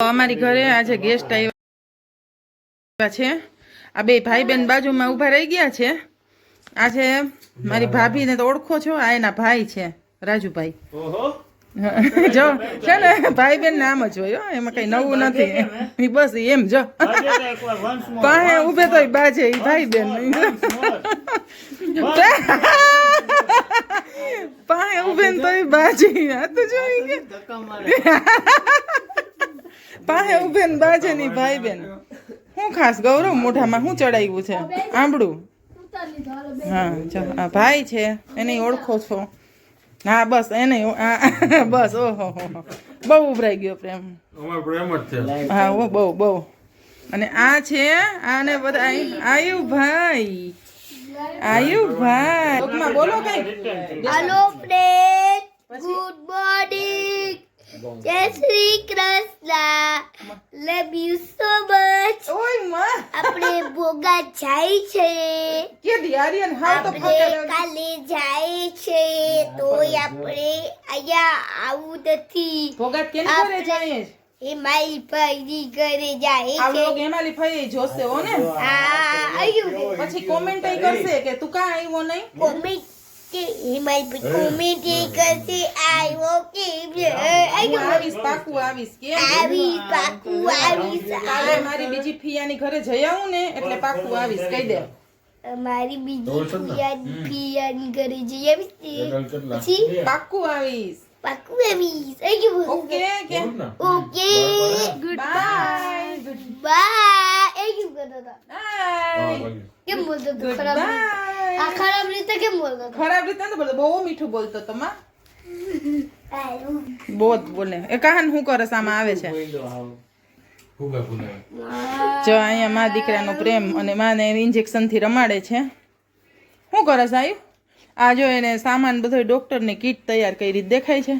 અમારી ઘરે આજે ગેસ્ટ આવ્યા છે। આ બે ભાઈ બેન બાજુમાં ઊભા રહી ગયા છે। આજે મારી ભાભીને તો ઓળખો છો, આ એના ભાઈ છે રાજુભાઈ। જો છે ને ભાઈ બેન નામ જ હોય, એમાં કઈ નવું નથી, બસ એમ જો પાસે ઉભે તો બાજે ભાઈ બેન પાસે ઉભે તો બાજી તો જોઈ પાસે ઉભે ને બાજે ની ભાઈ બેન। શું ખાસ ગૌરવ મોઢામાં શું ચડાવ્યું છે? આંબળું। હા જો આ ભાઈ છે, એને ઓળખો છો? હા બસ એને બસ ઓહો બહુ ઉભરાઈ ગયો પ્રેમ। હા ઓ બહુ બહુ। અને આ છે આને બધા આયુભાઈ। આયુભાઈ બોલો કઈ। હેલો ફ્રેન્ડ, ગુડ મોર્નિંગ, જય Shri Krishna, love you so much. ઓય માં આપણે ભોગા જાય છે, કે દિયારીન હા તો આપણે કાલે જાય છે, તોય આપણે અહીંયા આવું નથી। ભોગાત કેની ઘરે જાય છે? એ મારી ભાઈની ઘરે જાય આ છે। લોગ એમાલી ફઈ જોશે હો ને, આયુ પછી કોમેન્ટ કરશે કે તું કા આવ્યો નહીં। કોમેન્ટ કે એ મારી કોમેન્ટ કરશે આવ્યો કે હું આવીશ, પાકું આવીશ। કેમ આવી પાકું આવીશ। કાલે મારી બીજી ફિયાની ઘરે જઈ આવું ને એટલે પાકું આવીશ, કહી દે। મારી બીજી ફિયાની ઘરે જઈ આવીશ પછી પાકું આવીશ। પાકું આવીશ। આયુ ઓકે કે okay, good bye good bye. આયુ કરતો હતો, બાય કેમ બોલતો હતો? ગુડ ખરાબ બાય। આ ખરાબ રીતે કેમ બોલતો હતો? ખરાબ રીતે તો બોલતો, બહુ મીઠું બોલતો તો માં, આયુ બહુ જ બોલે। એ કહાન શું કરે સામે આવે છે? જો અહીંયા મા દીકરાનો પ્રેમ અને માને ઇન્જેક્શન થી રમાડે છે। શું કરે સાહેબ? આ જો એને સામાન બધો ડોક્ટરની કીટ તૈયાર કરી દેખાય છે।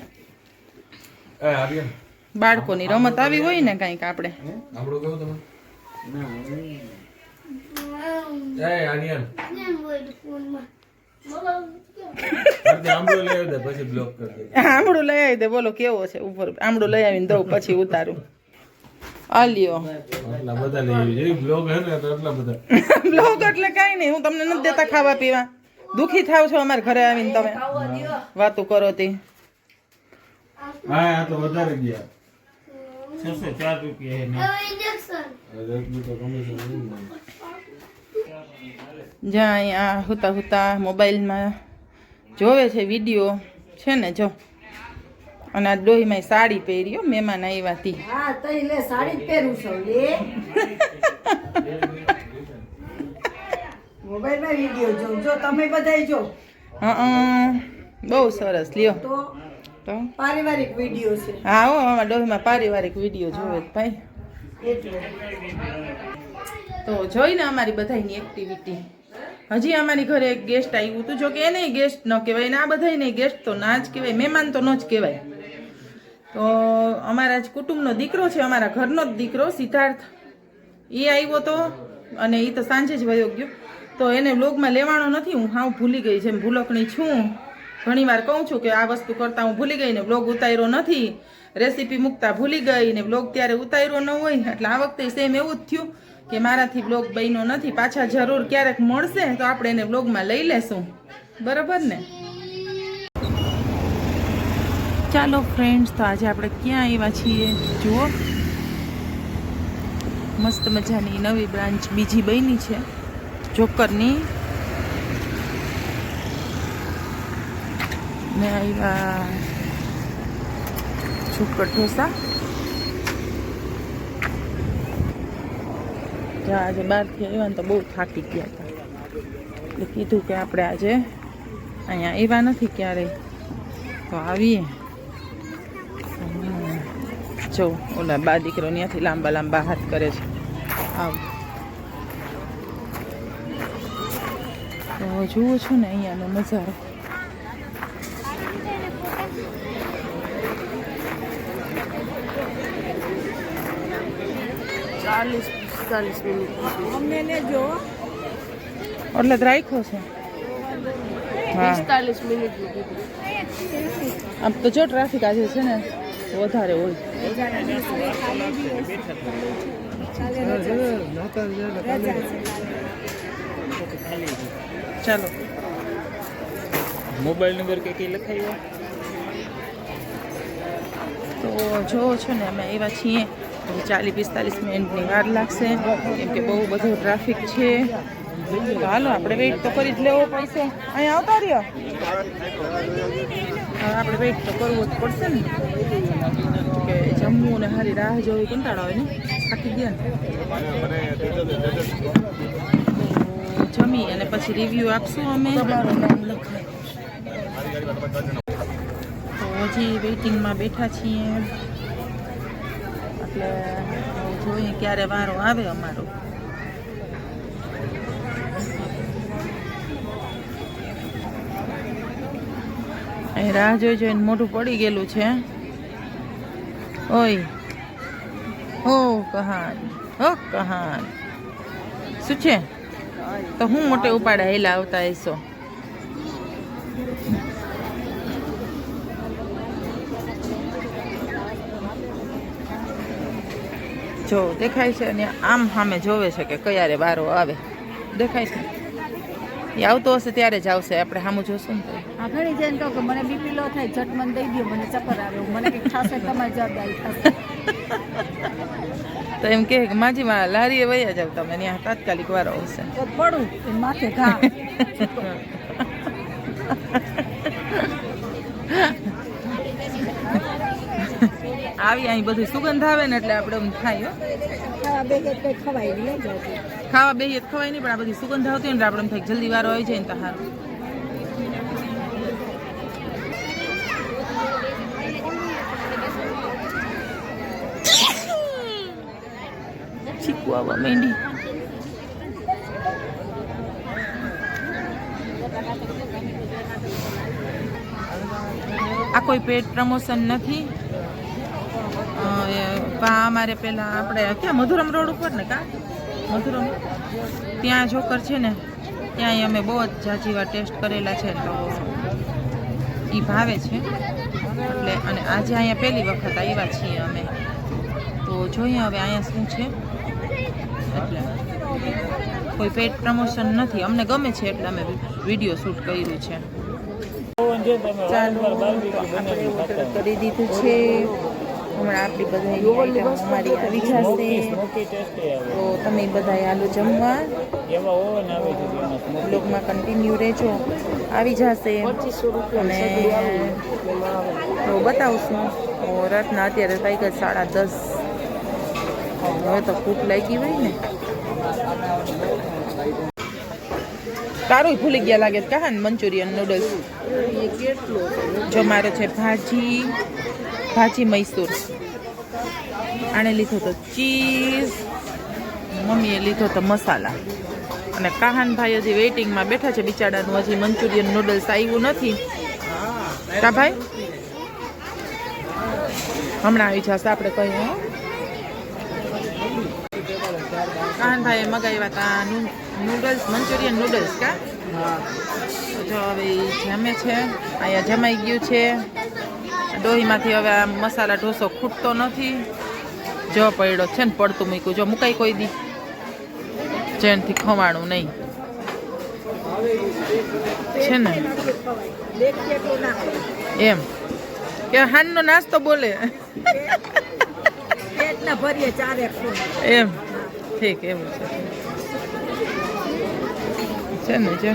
બાળકોની રમત આવી હોય ને કંઈક આપણે કેમ બોલતો ફોનમાં? આમળું લઈ આવી દે, બોલો કેવો છે ઉપર? આમળું લઈ આવીને દઉં પછી ઉતારું। આલ્યો બ્લોગ એટલે કઈ નહીં, હું તમને નથી દેતા ખાવા પીવા। દુખી થાવ છો અમારે ઘરે આવીને તમે વાતો કરો તે। હા તો વધારે ગયા 604 રૂપિયા હવે ઇન્જેક્શન જ્યાં અહીંયા હુતા હુતા મોબાઈલમાં જોવે છે વિડીયો છે ને જો। અને આ ડોહીમાં સાડી પહેરી, મહેમાન આવ્યા હતી। હા તો લે સાડી પહેરું છું લે મોબાઈલમાં વિડિયો જો તમે બધાય જો। બહુ સરસ લ્યો તો પારિવારિક વિડિયો છે। હા હો અમારા ડોહીમાં પારિવારિક વિડીયો જોવે ભાઈ, એટલે તો જોઈને અમારી બધાની એક્ટિવિટી। હજી અમારી ઘરે એક ગેસ્ટ આવ્યું હતું, જો કે એને ગેસ્ટ ન કહેવાય ને આ બધાને ગેસ્ટ તો ના જ કહેવાય, મહેમાન તો ન જ કહેવાય। તો અમારા જ કુટુંબનો દીકરો છે, અમારા ઘરનો જ દીકરો સિદ્ધાર્થ, એ આવ્યો તો અને એ તો સાંજે જ વયો ગયો। તો એને વ્લોગમાં લેવાનો નથી, હું હાવ ભૂલી ગઈ છે, ભૂલકણી છું। ઘણી વાર કહું છું કે આ વસ્તુ કરતાં હું ભૂલી ગઈ ને વ્લોગ ઉતાર્યો નથી, રેસીપી મૂકતા ભૂલી ગઈ ને વ્લોગ ત્યારે ઉતાર્યો ન હોય। એટલે આ વખતે સેમ એવું જ થયું કે મારાથી વ્લોગ બન્યો નથી। પાછા જરૂર ક્યારેક મળશે તો આપણે એને વ્લોગમાં લઈ લેશું, બરાબર ને? ચાલો ફ્રેન્ડ્સ, તો આજે આપણે ક્યાં આવ્યા છીએ જુઓ, મસ્ત મજાની નવી બ્રાન્ચ બીજી બની છે જોકરની। ને આવ્યા જોકર ઢોસા। આજે બહારથી આવ્યા ને તો બહુ થાકી ગયા હતા, એટલે કીધું કે આપણે આજે અહીંયા આવ્યા નથી ક્યારેય તો આવીએ। જો ઓલા બા દીકરો ત્યાંથી લાંબા લાંબા હાથ કરે છે, આવ તો જુઓ છો ને અહીંયાનો નજારો। અમને લેજો એટલે જ રાખ્યો છે। હા 45 મિનિટ આમ તો જો ટ્રાફિક આજે છે ને વધારે હોય. ચાલો મોબાઈલ નંબર કે કઈ લખાયો તો જો છો ને અમે આવ્યા છીએ 40-45 મિનિટની વાર લાગશે કેમ કે બહુ બધું ટ્રાફિક છે. તો હાલો આપણે વેઇટ તો કરી જ લેવો પડશે. અહીંયા આવતા રહ્યો હવે આપણે વેઇટ તો કરવો જ પડશે ને કે જમવું ને હારી રાહ જોવી કંટાળો આવે ને થાકી ગયા ને. તો જમી અને પછી રિવ્યૂ આપશું અમે. તો હજી વેઇટિંગમાં બેઠા છીએ એટલે જોઈએ ક્યારે વારો આવે અમારો. અહીં રાહ જોઈને મોઢું પડી ગયેલું છે. ઓય હો કહાન હો કહાન શું છે તો હું મોટે ઉપાડા હેલા આવતા હશો. જો દેખાય છે અને આમ સામે જોવે છે કે કયારે વારો આવે. દેખાય છે એ આવતો હશે ત્યારે જ આવશે. આપણે સામું જોશું ને આ ઘણી જઈને કહું કે મને બીપી લો થાય ઝટ મને દઈ દો મને ચક્કર આવે મને કંઈક થશે તમારી જવાબદારી થશે. તો એમ કે માજીમાં લારીએ વયા જાવ તમે ત્યાં તાત્કાલિક વારો આવશે. તો પડું એ માથે ઘા. આવી અહીં બધું સુગંધ આવે ને એટલે આપણે એમ થાય. ખાવા બે કંઈ ખવાય નહીં જાય. ખાવા બેહીએ તો ખવાય નહીં પણ આ બધી સુગંધ આવતી હોય ને આપણે એમ થાય જલ્દી વારો આવી જાય ને તો સારું. ચીકુ આવવા માંડી. આ કોઈ પેડ પ્રમોશન નથી. અમારે પેલા આપણે ક્યાં મધુરમ રોડ ઉપર ને કા મધુરમ ત્યાં જોકર છે ને ત્યાં અમે બહુ જ જાજીવા ટેસ્ટ કરેલા છે તો એ ભાવે છે એટલે. અને આજે અહીંયા પહેલી વખત આવ્યા છીએ અમે તો જોઈએ હવે અહીંયા શું છે. એટલે કોઈ પેડ પ્રમોશન નથી. અમને ગમે છે એટલે અમે વિડીયો શૂટ કર્યું છે. ચાલો આપણે ઓર્ડર કરી દીધું છે. હમણાં આપણી બધાની આઈટમ અમારી આવી જશે તો તમે બધા આલુ જમવા બ્લોગમાં કન્ટિન્યુ રહેજો. આવી જશે અને તો બતાવશું. રાતના અત્યારે થઈ ગયા 10:30. હવે તો ભૂખ લાગી હોય ને. તારું ભૂલી ગયા લાગે કહા ને મંચુરિયન નૂડલ્સ. જો મારે છે ભાજી મૈસૂર. આણે લીધો તો ચીઝ, મમ્મીએ લીધો તો મસાલા અને કાહાનભાઈ હજી વેઇટિંગમાં બેઠા છે બિચારાનું. હજી મંચુરિયન નૂડલ્સ આવ્યું નથી. કા ભાઈ હમણાં આવી જશે. આપણે કહીએ કાહાનભાઈએ મગાવ્યા હતા નૂડલ્સ, મંચુરિયન નૂડલ્સ. કા જો હવે જમે છે. અહીંયા જમાઈ ગયું છે ડોહીમાંથી. હવે આ મસાલા ઢોસો ખૂટતો નથી. જો પડ્યો છે ને પડતું મૂક્યું. જો મુકાઈ કોઈ દી જેનથી ખવાણું નહીં છે ને એમ કે હાનનો નાસ્તો બોલે પેટના ભરીએ ચારે એમ. ઠીક એવું છે ને. જો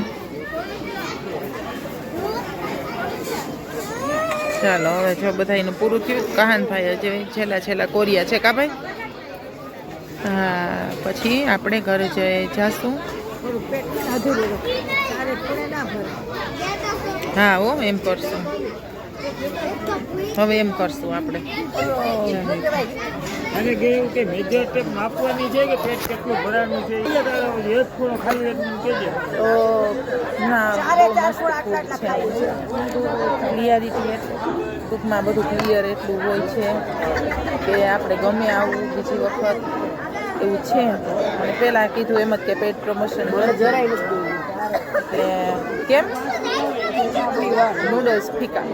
ચાલો હવે જો બધાનું પૂરું થયું. કહાનભાઈ હજી છેલ્લા કોરિયા છે કા ભાઈ. હા પછી આપણે ઘરે જાશું. હા હો એમ કરશું. હવે એમ કરશું આપણે. અને કેવું કે મેજર ટેપ માપવાની છે કે પેટ કેટલું ભરાનું છે એક ખૂણો ખાલી એટલું કહેજે. તો ના બહુ મસ્ત ફૂડ છે. ક્લિયરિટી ટૂંકમાં બધું ક્લિયર એટલું હોય છે કે આપણે ગમે આવું બીજી વખત એવું છે. અને પહેલાં કીધું એમ જ કે પેડ પ્રમોશન જરાય નથી એટલે કેમ નૂડલ્સ ફીકા.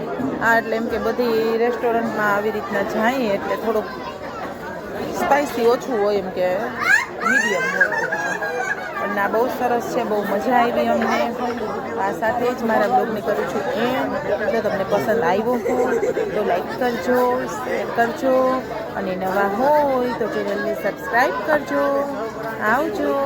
હા એટલે એમ કે બધી રેસ્ટોરન્ટમાં આવી રીતના જઈએ એટલે થોડુંક સ્પાઇસી ઓછું હોય, એમ કે મીડિયમ હોય. પણ આ બહુ સરસ છે, બહુ મજા આવી અમને. આ સાથે જ મારા બ્લોગને કરું છું એમ. જો તમને પસંદ આવ્યો હોય તો લાઈક કરજો, શેર કરજો અને નવા હોય તો ચેનલને સબસ્ક્રાઈબ કરજો. આવજો.